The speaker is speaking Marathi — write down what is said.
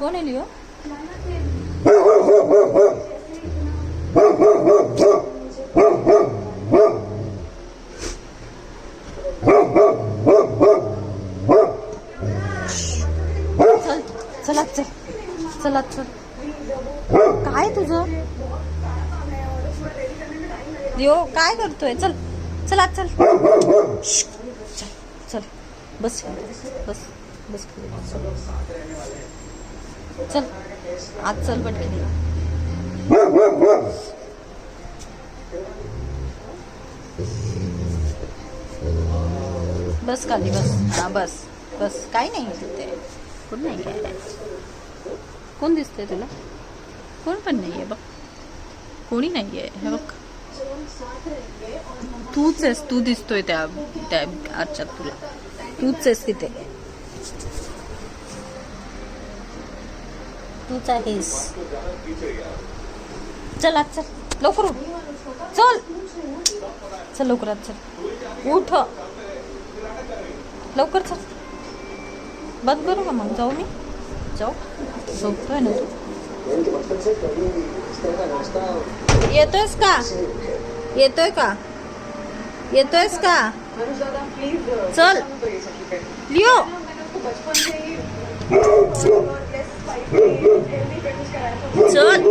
कोण आहे लिओ? चल चल चला चल. काय तुझं लिओ? काय करतोय? चल चला चल चल चल. बस बस बस चल आज चल पटकन. बस खाली बस. हा बस बस. काही नाही तिथे. कोण नाही. काय कोण दिसतंय तुला? कोण पण नाहीये बघ. कोणी नाहीये. हे बघ तूच आहेस. तू दिसतोय त्या आरशात. तुला तूच आहेस तिथे. तूच आहेस. चल आज चल लवकर उठ. चल चल लवकरात चल. उठ लवकर चल. बंद करू का मग? जाऊ मी? जाऊ. झोपतोय ना तू? येतोयस का? येतोय का? येतोयस का? चल लिओ. चल